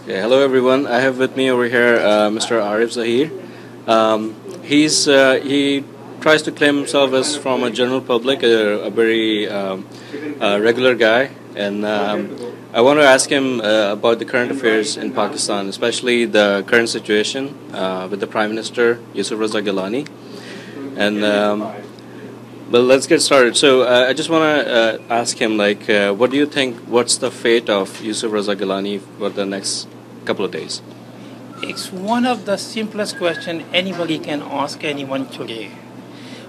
Yeah, hello everyone. I have with me over here Mr. Arif Zahir. He tries to claim himself as from a general public, a very regular guy, and I want to ask him about the current affairs in Pakistan, especially the current situation with the Prime Minister Yousuf Raza Gilani. And well, let's get started. So I just want to ask him, what do you think? What's the fate of Yousuf Raza Gilani for the next couple of days? It's one of the simplest questions anybody can ask anyone today.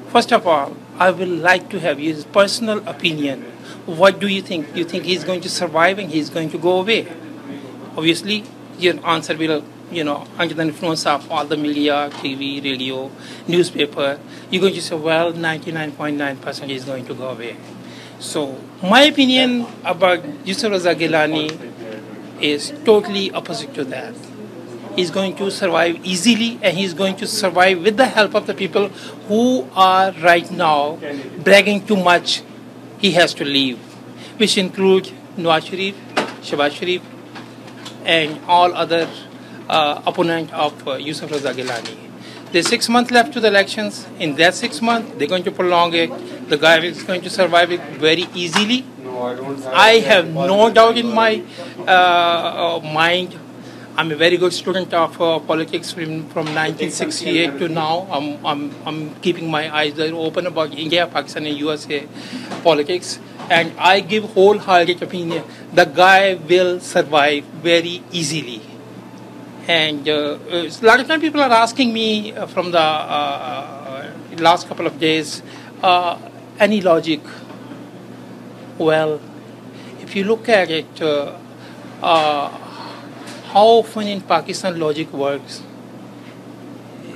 First of all, I would like to have his personal opinion. What do you think? Do you think he's going to survive and he's going to go away? Obviously, your answer will, under the influence of all the media, TV, radio, newspaper, you're going to say, well, 99.9% is going to go away. So, my opinion about Yousaf Raza Gilani is totally opposite to that. He's going to survive easily, and he's going to survive with the help of the people who are right now bragging too much. He has to leave, which include Nawaab Sharif, and all other opponents of Yousaf Raza Gilani. There's 6 months left to the elections. In that 6 months, they're going to prolong it. The guy is going to survive it very easily. I have no doubt in my mind. I'm a very good student of politics from 1968 to now. I'm keeping my eyes very open about India, Pakistan, and USA politics, and I give wholehearted opinion. The guy will survive very easily. And a lot of time people are asking me from the last couple of days, any logic? Well, if you look at it, how often in Pakistan logic works,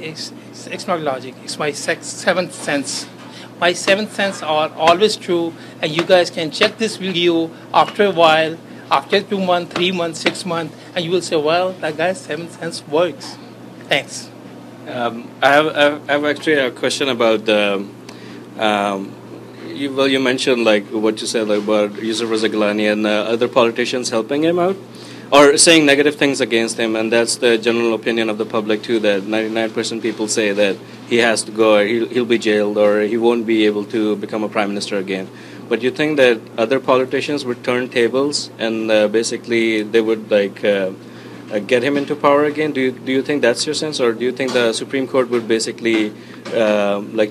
it's not logic, it's my seventh sense. My seventh sense are always true, and you guys can check this video after a while, after 2 months, 3 months, 6 months, and you will say, well, that guy's seventh sense works. Thanks. I have actually a question about the. You mentioned what you said about Yousaf Raza Gilani and other politicians helping him out, or saying negative things against him, and that's the general opinion of the public too. That 99% people say that he has to go, or he'll be jailed, or he won't be able to become a prime minister again. But you think that other politicians would turn tables and basically they would get him into power again? Do you think that's your sense, or do you think the Supreme Court would basically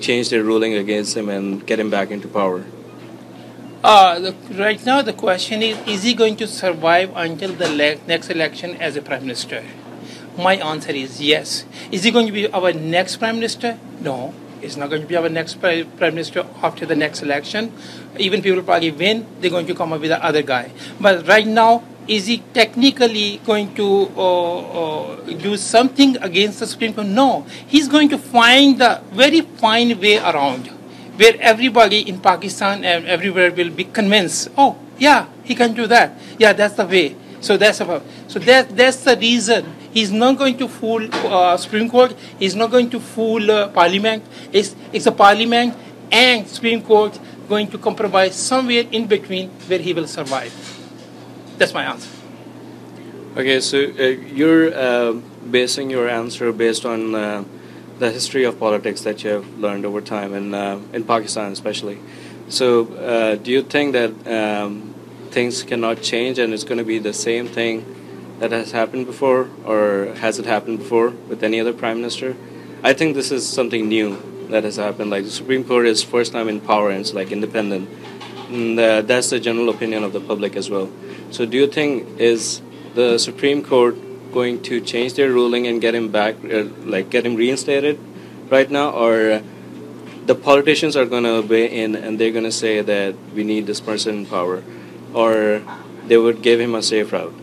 change their ruling against him and get him back into power? Right now the question is he going to survive until the next election as a prime minister? My answer is yes. Is he going to be our next prime minister? No. He's not going to be our next prime minister after the next election. Even people probably win, they're going to come up with the other guy. But right now, is he technically going to do something against the Supreme Court? No. He's going to find the very fine way around, where everybody in Pakistan and everywhere will be convinced, oh, yeah, he can do that. Yeah, that's the way. So that's the reason. He's not going to fool Supreme Court. He's not going to fool Parliament. It's a Parliament and Supreme Court going to compromise somewhere in between where he will survive. That's my answer. Okay, so you're basing your answer based on the history of politics that you have learned over time, in Pakistan especially. So do you think that things cannot change and it's going to be the same thing that has happened before, or has it happened before with any other prime minister? I think this is something new that has happened. Like the Supreme Court is first time in power and it's independent. And that's the general opinion of the public as well. So do you think is the Supreme Court going to change their ruling and get him back, get him reinstated right now, or the politicians are going to weigh in and they're going to say that we need this person in power, or they would give him a safe route?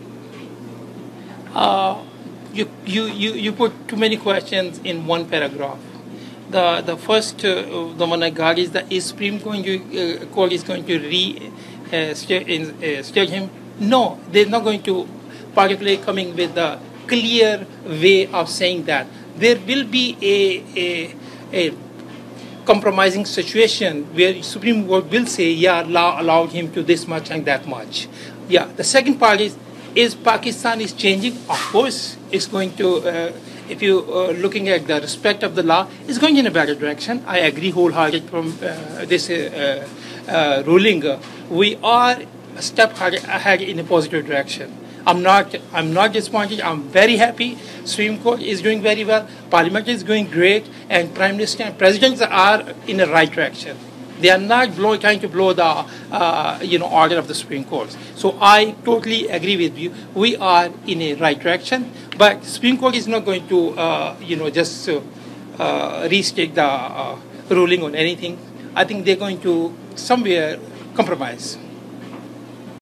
You put too many questions in one paragraph. The first the one I got is that is Supreme Court is going to reinstate him? No, they're not going to particularly coming with a clear way of saying that. There will be a compromising situation where Supreme Court will say, yeah, allowed him to this much and that much. Yeah, the second part is Is Pakistan is changing? Of course, it's going to. If you looking at the respect of the law, it's going in a better direction. I agree wholeheartedly from this ruling. We are a step ahead in a positive direction. I'm not disappointed. I'm very happy. Supreme Court is doing very well. Parliament is going great, and Prime Minister and Presidents are in the right direction. They are not trying to blow the order of the Supreme Court. So I totally agree with you. We are in a right direction, but Supreme Court is not going to just restate the ruling on anything. I think they're going to somewhere compromise.